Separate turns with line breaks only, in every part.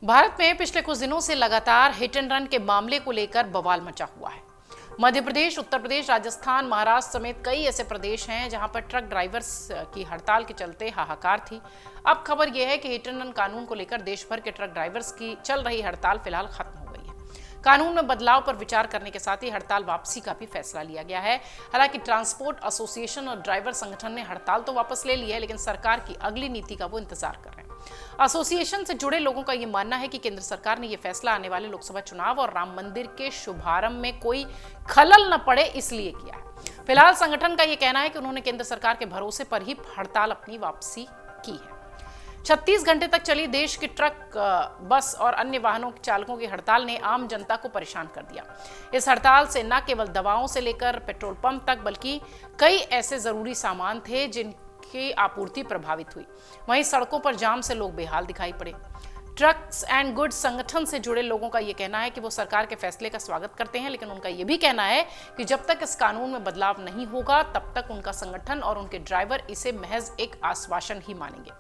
भारत में पिछले कुछ दिनों से लगातार हिट एंड रन के मामले को लेकर बवाल मचा हुआ है। मध्य प्रदेश, उत्तर प्रदेश, राजस्थान, महाराष्ट्र समेत कई ऐसे प्रदेश हैं जहां पर ट्रक ड्राइवर्स की हड़ताल के चलते हाहाकार थी। अब खबर यह है कि हिट एंड रन कानून को लेकर देश भर के ट्रक ड्राइवर्स की चल रही हड़ताल फिलहाल खत्म हो गई है। कानून में बदलाव पर विचार करने के साथ ही हड़ताल वापसी का भी फैसला लिया गया है। हालांकि ट्रांसपोर्ट एसोसिएशन और ड्राइवर संगठन ने हड़ताल तो वापस ले ली है, लेकिन सरकार की अगली नीति का वो इंतजार कर रहे हैं। एसोसिएशन से जुड़े लोगों का ये मानना है कि केंद्र सरकार ने ये फैसला आने वाले लोकसभा चुनाव और राम मंदिर के शुभारंभ में कोई खलल न पड़े इसलिए किया है। फिलहाल संगठन का ये कहना है कि उन्होंने केंद्र सरकार के भरोसे पर ही हड़ताल अपनी वापसी की है। 36 घंटे तक चली देश की ट्रक, बस और अन्य वाहनों के चालकों की हड़ताल ने आम जनता को परेशान कर दिया। इस हड़ताल से न केवल दवाओं से लेकर पेट्रोल पंप तक, बल्कि कई ऐसे जरूरी सामान थे जिनकी आपूर्ति प्रभावित हुई। वहीं सड़कों पर जाम से लोग बेहाल दिखाई पड़े। ट्रक्स एंड गुड्स संगठन से जुड़े लोगों का यह कहना है कि वो सरकार के फैसले का स्वागत करते हैं, लेकिन उनका यह भी कहना है कि जब तक इस कानून में बदलाव नहीं होगा तब तक उनका संगठन और उनके ड्राइवर इसे महज एक आश्वासन ही मानेंगे।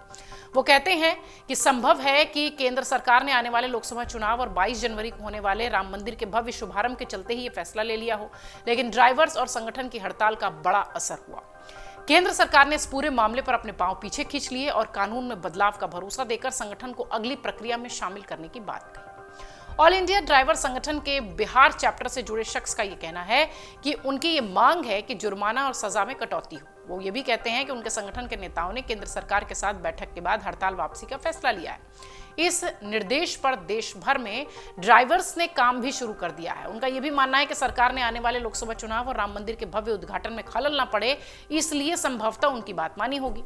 वो कहते हैं कि संभव है कि केंद्र सरकार ने आने वाले लोकसभा चुनाव और 22 जनवरी को होने वाले राम मंदिर के भव्य शुभारंभ के चलते ही ये फैसला ले लिया हो, लेकिन ड्राइवर्स और संगठन की हड़ताल का बड़ा असर हुआ। केंद्र सरकार ने इस पूरे मामले पर अपने पांव पीछे खींच लिए और कानून में बदलाव का भरोसा देकर संगठन को अगली प्रक्रिया में शामिल करने की बात कही। ऑल इंडिया ड्राइवर संगठन के बिहार चैप्टर से जुड़े शख्स का यह कहना है कि उनकी ये मांग है कि जुर्माना और सजा में कटौती हो। वो ये भी कहते हैं कि उनके संगठन के नेताओं ने केंद्र सरकार के साथ बैठक के बाद हड़ताल वापसी का फैसला लिया है। इस निर्देश पर देश भर में ड्राइवर्स ने काम भी शुरू कर दिया है। उनका यह भी मानना है कि सरकार ने आने वाले लोकसभा चुनाव और राम मंदिर के भव्य उद्घाटन में खलल न पड़े, इसलिए संभवतः उनकी बात मानी होगी।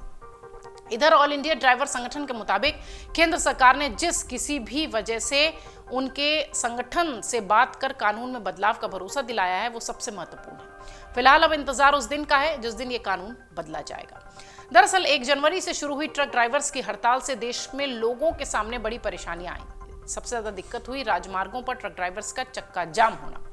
इधर ऑल इंडिया ड्राइवर संगठन के मुताबिक केंद्र सरकार ने जिस किसी भी वजह से उनके संगठन से बात कर कानून में बदलाव का भरोसा दिलाया है, वो सबसे महत्वपूर्ण है। फिलहाल अब इंतजार उस दिन का है जिस दिन ये कानून बदला जाएगा। दरअसल 1 जनवरी से शुरू हुई ट्रक ड्राइवर्स की हड़ताल से देश में लोगों के सामने बड़ी परेशानियां आई। सबसे ज्यादा दिक्कत हुई राजमार्गों पर ट्रक ड्राइवर्स का चक्का जाम होना।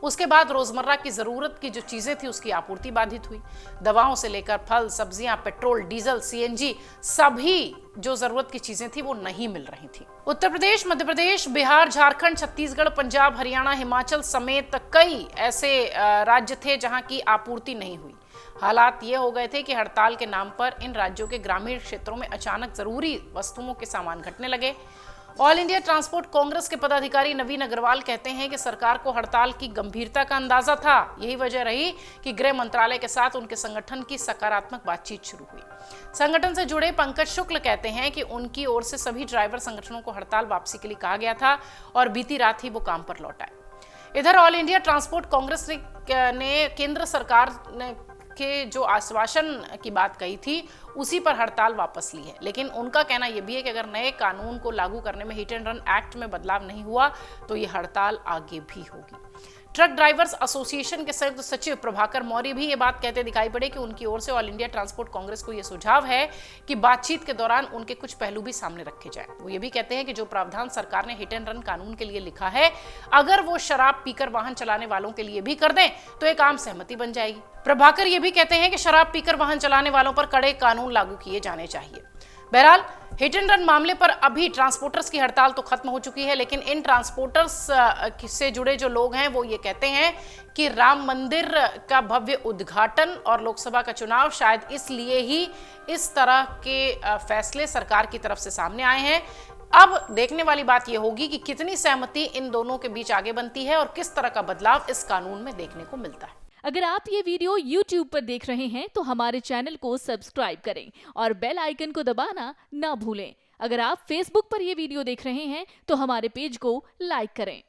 उसके बाद रोजमर्रा की जरूरत की जो चीजें थी उसकी आपूर्ति बाधित हुई। दवाओं से लेकर फल, सब्जियां, पेट्रोल, डीजल, सीएनजी, सभी जो जरूरत की चीजें थी वो नहीं मिल रही थी। उत्तर प्रदेश, मध्य प्रदेश, बिहार, झारखंड, छत्तीसगढ़, पंजाब, हरियाणा, हिमाचल समेत कई ऐसे राज्य थे जहां की आपूर्ति नहीं हुई। हालात ये हो गए थे कि हड़ताल के नाम पर इन राज्यों के ग्रामीण क्षेत्रों में अचानक जरूरी वस्तुओं के सामान घटने लगे। ऑल इंडिया ट्रांसपोर्ट कांग्रेस के पदाधिकारी नवीन अग्रवाल कहते हैं कि सरकार को हड़ताल की गंभीरता का अंदाजा था। यही वजह रही कि गृह मंत्रालय के साथ उनके संगठन की सकारात्मक बातचीत शुरू हुई। संगठन से जुड़े पंकज शुक्ल कहते हैं कि उनकी ओर से सभी ड्राइवर संगठनों को हड़ताल वापसी के लिए कहा गया था और बीती रात ही वो काम पर लौट आए। इधर ऑल इंडिया ट्रांसपोर्ट कांग्रेस ने केंद्र सरकार ने के जो आश्वासन की बात कही थी उसी पर हड़ताल वापस ली है, लेकिन उनका कहना यह भी है कि अगर नए कानून को लागू करने में हिट एंड रन एक्ट में बदलाव नहीं हुआ तो ये हड़ताल आगे भी होगी। ट्रक ड्राइवर्स एसोसिएशन के संयुक्त सचिव प्रभाकर मौर्य भी ये बात कहते दिखाई पड़े कि उनकी ओर से ऑल इंडिया ट्रांसपोर्ट कांग्रेस को यह सुझाव है कि बातचीत के दौरान उनके कुछ पहलू भी सामने रखे जाएं। वो ये भी कहते हैं कि जो प्रावधान सरकार ने हिट एंड रन कानून के लिए लिखा है, अगर वो शराब पीकर वाहन चलाने वालों के लिए भी कर दें तो एक आम सहमति बन जाएगी। प्रभाकर ये भी कहते हैं कि शराब पीकर वाहन चलाने वालों पर कड़े कानून लागू किए जाने चाहिए। बहरहाल हिट एंड रन मामले पर अभी ट्रांसपोर्टर्स की हड़ताल तो खत्म हो चुकी है, लेकिन इन ट्रांसपोर्टर्स से जुड़े जो लोग हैं वो ये कहते हैं कि राम मंदिर का भव्य उद्घाटन और लोकसभा का चुनाव शायद इसलिए ही इस तरह के फैसले सरकार की तरफ से सामने आए हैं। अब देखने वाली बात यह होगी कि कितनी सहमति इन दोनों के बीच आगे बनती है और किस तरह का बदलाव इस कानून में देखने को मिलता है।
अगर आप ये वीडियो YouTube पर देख रहे हैं तो हमारे चैनल को सब्सक्राइब करें और बेल आइकन को दबाना ना भूलें। अगर आप Facebook पर ये वीडियो देख रहे हैं तो हमारे पेज को लाइक करें।